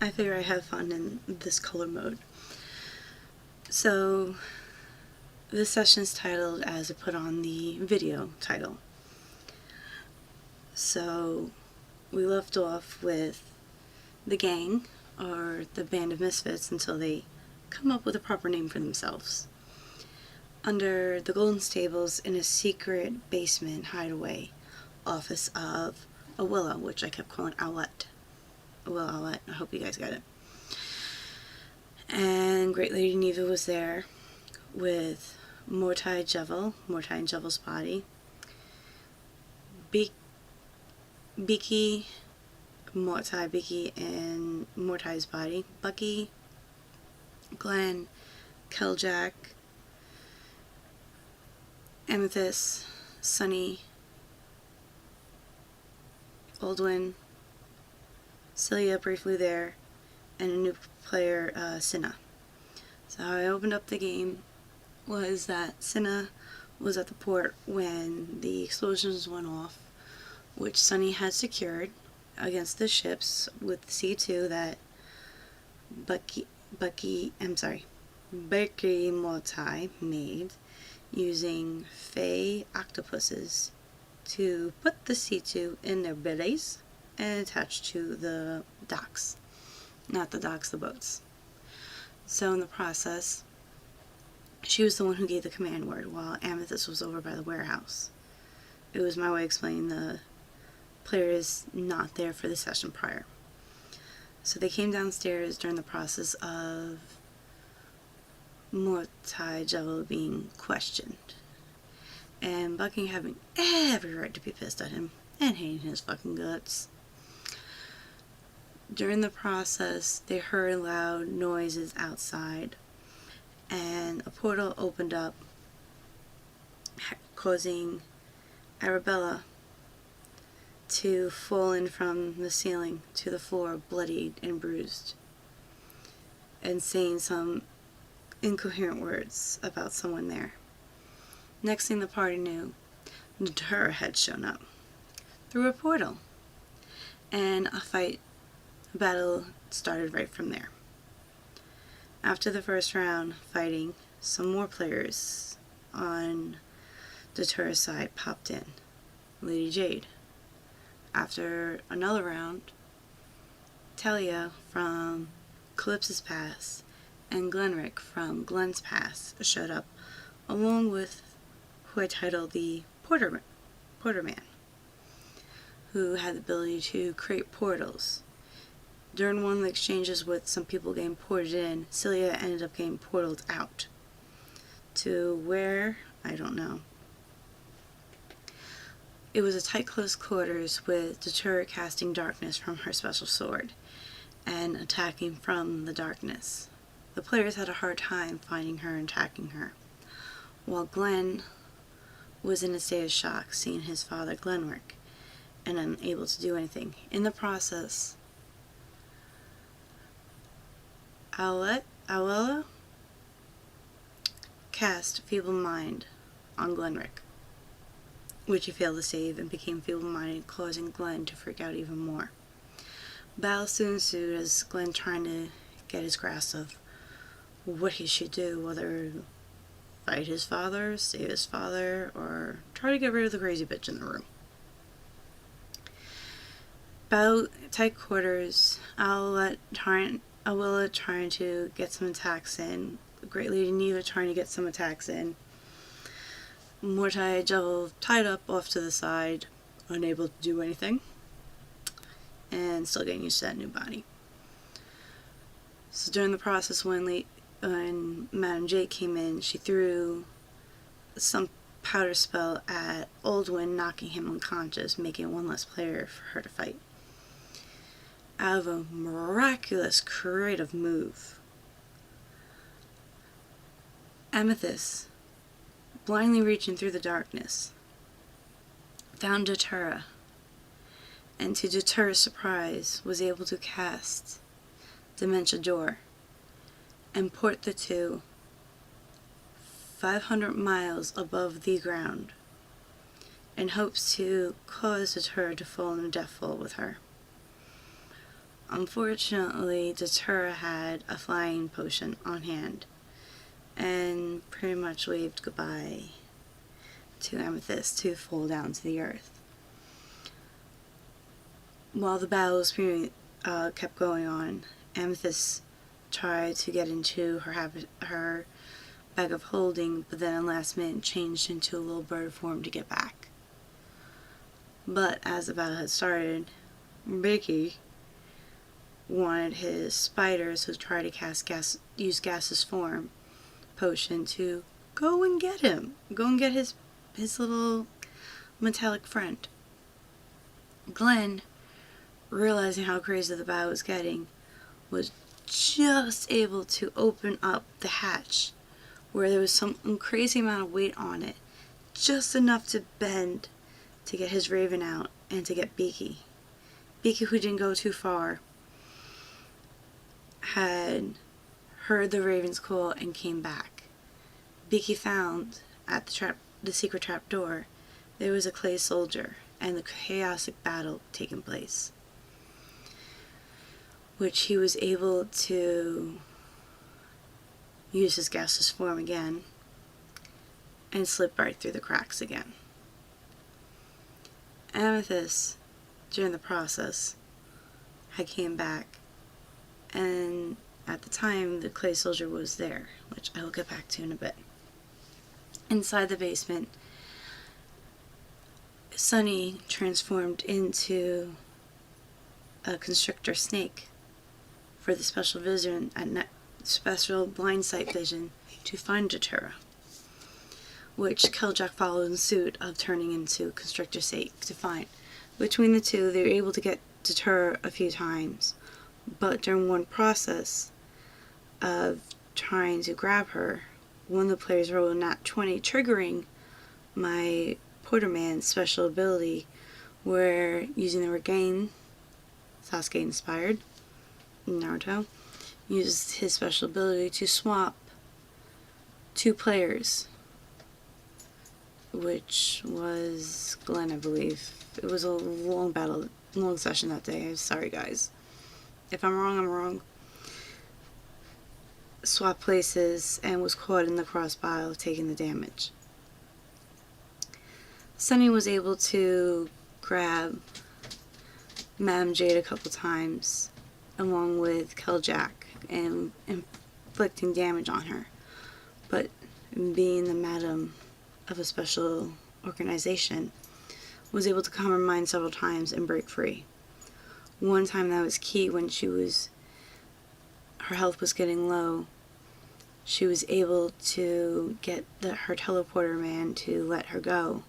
I figure I have fun in this color mode. So this session is titled as I put on the video title. So we left off with the gang, or the band of misfits, until they come up with a proper name for themselves. Under the golden stables in a secret basement hideaway office of Awilla, which I kept calling Owlette. Awilla Owlette, I hope you guys got it. And Great Lady Neva was there with Mortai Jevel, Mortai and Jevel's body, Beaky, Mortai, Beaky, and Mortai's body, Bucky, Glenn, Keljack, Amethyst, Sunny, Oldwin, Celia briefly there, and a new player, Cinna. So how I opened up the game was that Cinna was at the port when the explosions went off, which Sunny had secured against the ships with C2 that Becky Mortai made using Fey octopuses to put the C2 in their bellies and attach to the docks. Not the docks, the boats. So in the process, she was the one who gave the command word while Amethyst was over by the warehouse. It was my way of explaining the players not there for the session prior. So they came downstairs during the process of Mortai Jevel being questioned, and Bucky having every right to be pissed at him and hating his fucking guts. During the process, they heard loud noises outside, and a portal opened up, causing Arabella to fall in from the ceiling to the floor, bloodied and bruised, and saying some incoherent words about someone there. Next thing the party knew, Datura had shown up through a portal, and a battle started right from there. After the first round fighting, some more players on Datura's side popped in. Lady Jade. After another round, Talia from Calypso's Pass and Glenrick from Glenn's Pass showed up, along with who I titled the Porter Man, who had the ability to create portals. During one of the exchanges with some people getting ported in, Celia ended up getting portaled out. To where? I don't know. It was a tight close quarters with Datura casting darkness from her special sword and attacking from the darkness. The players had a hard time finding her and attacking her, while Glenn was in a state of shock seeing his father Glenrick and unable to do anything. In the process, Awilla cast Feeble Mind on Glenrick, which he failed to save and became feeble-minded, causing Glenn to freak out even more. Battle soon ensued as Glenn trying to get his grasp of what he should do, whether fight his father, save his father, or try to get rid of the crazy bitch in the room. Battle tight quarters, Awilla trying to get some attacks in, Great Lady Neva trying to get some attacks in, Mortai Jevel tied up off to the side, unable to do anything, and still getting used to that new body. So during the process, when Madame Jake came in, she threw some powder spell at Oldwin, knocking him unconscious, making one less player for her to fight. Out of a miraculous creative move, Amethyst, blindly reaching through the darkness, found Datura, and to Datura's surprise was able to cast Dementia Door and port the two 500 miles above the ground in hopes to cause Datura to fall in a death fall with her. Unfortunately, Datura had a flying potion on hand and pretty much waved goodbye to Amethyst to fall down to the earth. While the battles kept going on, Amethyst tried to get into her bag of holding, but then at last minute changed into a little bird form to get back. But as the battle had started, Mickey wanted his spiders who tried to use gaseous form potion to go and get him. Go and get his little metallic friend. Glenn, realizing how crazy the battle was getting, was just able to open up the hatch where there was some crazy amount of weight on it, just enough to bend to get his raven out and to get Beaky. Beaky, who didn't go too far, had heard the raven's call and came back. Beaky found at the secret trap door there was a clay soldier and the chaotic battle taking place, which he was able to use his gaseous form again and slip right through the cracks again. Amethyst, during the process, had came back, and at the time the clay soldier was there, which I will get back to in a bit. Inside the basement, Sunny transformed into a constrictor snake for the special vision at special blind sight vision to find Datura, which Killjack followed in suit of turning into constrictor snake to find. Between the two, they were able to get Datura a few times, but during one process of trying to grab her, one of the players rolled a nat 20, triggering my Porterman's special ability, where using the Regain, Sasuke inspired, Naruto, used his special ability to swap two players, which was Glenn, I believe. It was a long battle, long session that day. I'm sorry, guys. If I'm wrong, I'm wrong. Swapped places and was caught in the crossbar, taking the damage. Sunny was able to grab Madame Jade a couple times, along with Killjack, and inflicting damage on her. But being the madam of a special organization, was able to calm her mind several times and break free. One time that was key when her health was getting low. She was able to get her teleporter man to let her go,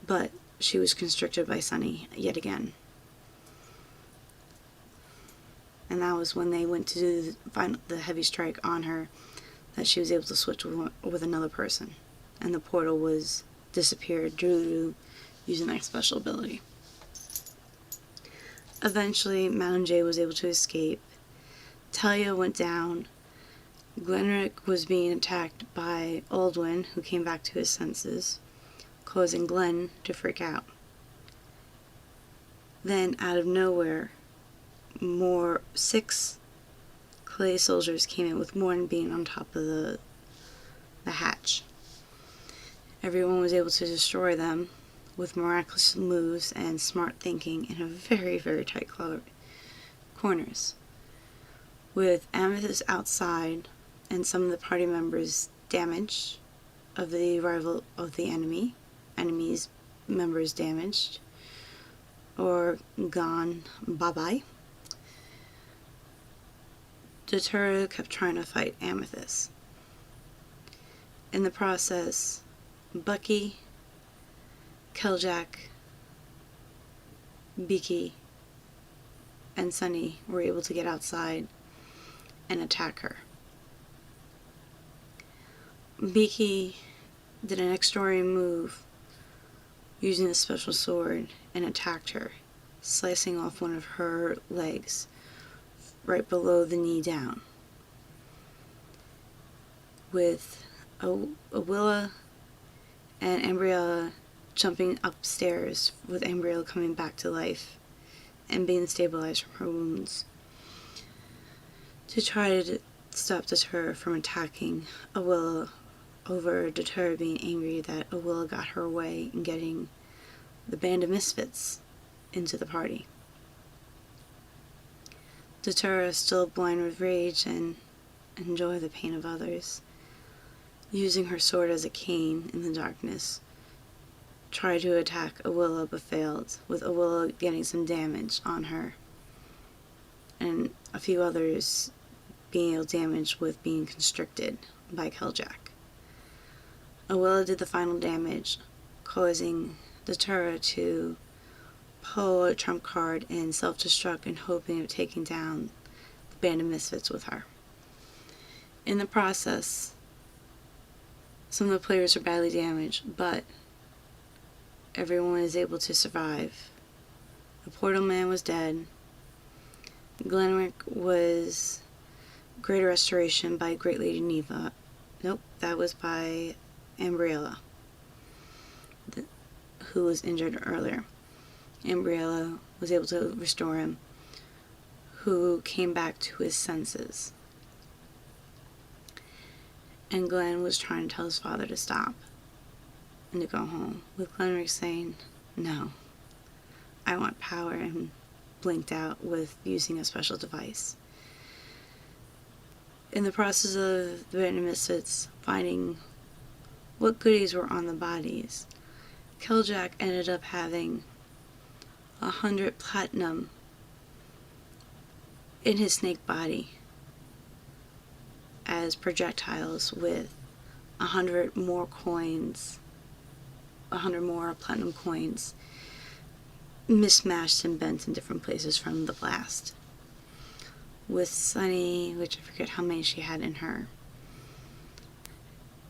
but she was constricted by Sunny yet again. And that was when they went to do the heavy strike on her, that she was able to switch with another person, and the portal was disappeared due to using that special ability. Eventually, Mountain Jay was able to escape. Talia went down. Glenrick was being attacked by Aldwin, who came back to his senses, causing Glenn to freak out. Then, out of nowhere, 6 clay soldiers came in, with one being on top of the hatch. Everyone was able to destroy them with miraculous moves and smart thinking in a very, very tight corners. With Amethyst outside and some of the party members damaged of the arrival of the enemy's members damaged or gone bye-bye, Datura kept trying to fight Amethyst. In the process, Bucky, Killjack, Beaky, and Sunny were able to get outside and attack her. Beaky did an extraordinary move using a special sword and attacked her, slicing off one of her legs right below the knee down, with Awilla and Ambriella jumping upstairs, with Ambriella coming back to life and being stabilized from her wounds. To try to stop Deterra from attacking Awilla, over Deterra being angry that Awilla got her way in getting the band of misfits into the party. Deterra, still blind with rage and enjoy the pain of others, using her sword as a cane in the darkness, tried to attack Awilla but failed, with Awilla getting some damage on her, and a few others being ill damaged with being constricted by Keljak. Awilla did the final damage, causing Deterra to pull a trump card and self-destruct in hoping of taking down the band of misfits with her. In the process, some of the players are badly damaged, but everyone is able to survive. The Portal Man was dead. Glenrick was Greater Restoration by Great Lady Neva. Nope, that was by Ambriella, who was injured earlier. Ambriella was able to restore him, who came back to his senses. And Glenn was trying to tell his father to stop and to go home, with Glenrick saying, "No, I want power," and blinked out with using a special device. In the process of the band of misfits finding what goodies were on the bodies, Keljak ended up having 100 platinum in his snake body as projectiles, with 100 more coins, 100 more platinum coins mismatched and bent in different places from the blast. With Sunny, which I forget how many she had in her,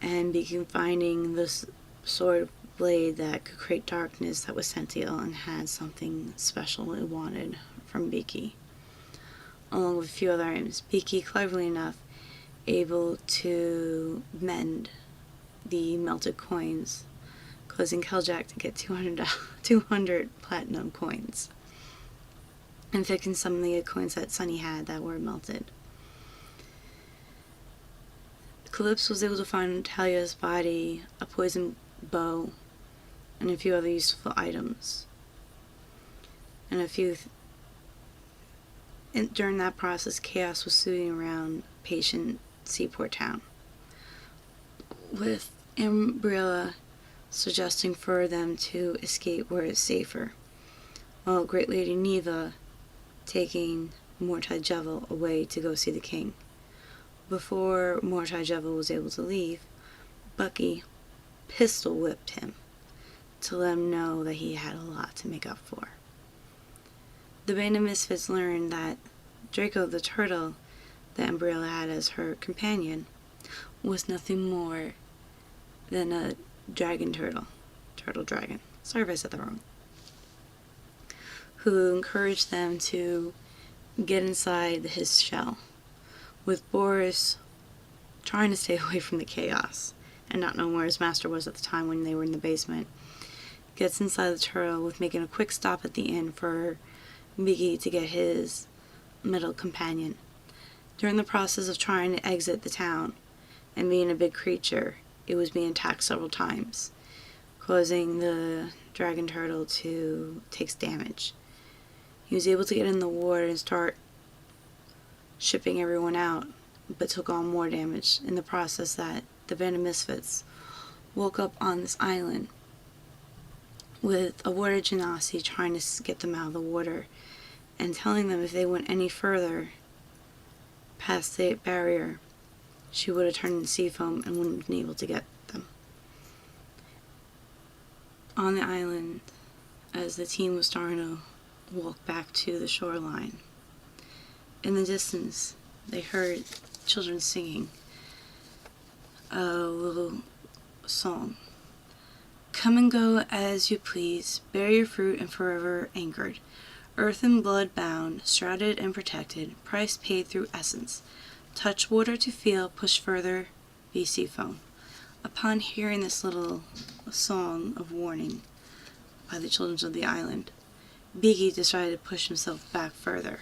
and began finding this sword blade that could create darkness that was sentient and had something special it wanted from Beaky, along with a few other items. Beaky, cleverly enough, able to mend the melted coins, causing Keljak to get 200 platinum coins, and fixing some of the coins that Sunny had that were melted. Calypso was able to find in Talia's body a poison bow and a few other useful items. And during that process, Chaos was soothing around patient Seaport Town, with Ambriella suggesting for them to escape where it's safer, while Great Lady Neva taking Mortai Jevel away to go see the king. Before Mortai Jevel was able to leave, Bucky pistol whipped him to let him know that he had a lot to make up for. The band of misfits learned that Draco the turtle that Ambriella had as her companion was nothing more than a dragon turtle dragon, sorry if I said that wrong, who encouraged them to get inside his shell, with Boris trying to stay away from the chaos and not knowing where his master was at the time when they were in the basement. Gets inside the turtle with making a quick stop at the inn for Biggie to get his middle companion. During the process of trying to exit the town and being a big creature, it was being attacked several times, causing the dragon turtle to take damage. He was able to get in the water and start shipping everyone out, but took on more damage in the process. That the band of misfits woke up on this island with a water genasi trying to get them out of the water and telling them if they went any further past the barrier, she would have turned into sea foam and wouldn't have been able to get them. On the island, as the team was starting to walk back to the shoreline, in the distance they heard children singing a little song. Come and go as you please, bear your fruit and forever anchored, earth and blood bound, shrouded and protected, price paid through essence. Touch water to feel, push further, be sea foam. Upon hearing this little song of warning by the children of the island, Biggie decided to push himself back further,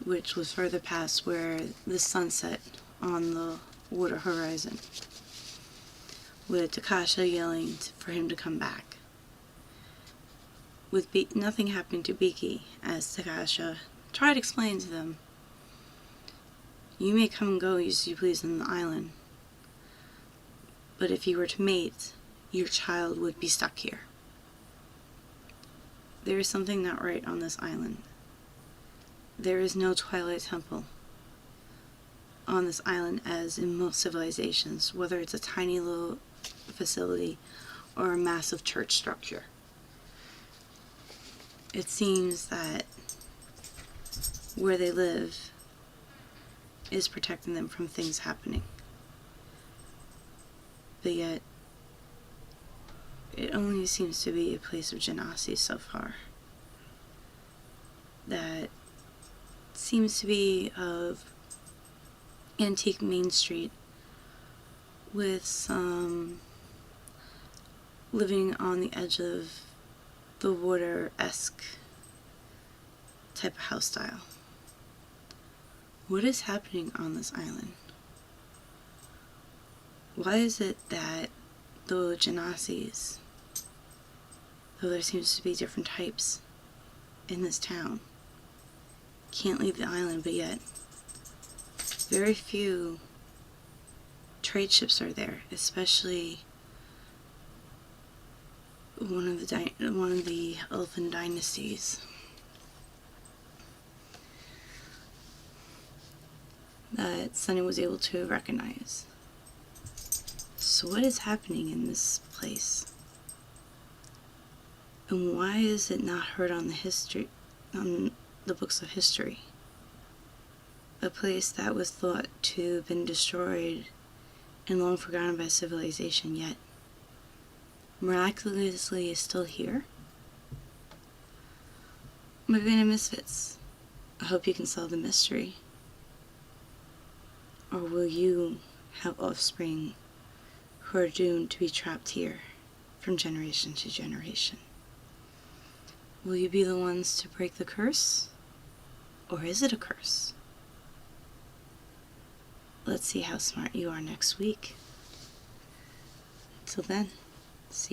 which was further past where the sun set on the water horizon, with Takasha yelling for him to come back. With nothing happening to Biggie, as Takasha tried to explain to them, you may come and go as you please on the island, but if you were to mate, your child would be stuck here. There is something not right on this island. There is no Twilight Temple on this island as in most civilizations, whether it's a tiny little facility or a massive church structure. It seems that where they live is protecting them from things happening. But yet, it only seems to be a place of genasi so far. That seems to be of antique Main Street with some living on the edge of the water-esque type of house style. What is happening on this island? Why is it that the genasis, though there seems to be different types in this town, can't leave the island, but yet very few trade ships are there, especially one of the Elfin dynasties that Sunny was able to recognize. So what is happening in this place? And why is it not heard on the books of history? A place that was thought to have been destroyed and long forgotten by civilization, yet miraculously is still here? My band of misfits, I hope you can solve the mystery. Or will you have offspring who are doomed to be trapped here from generation to generation? Will you be the ones to break the curse? Or is it a curse? Let's see how smart you are next week. Till then.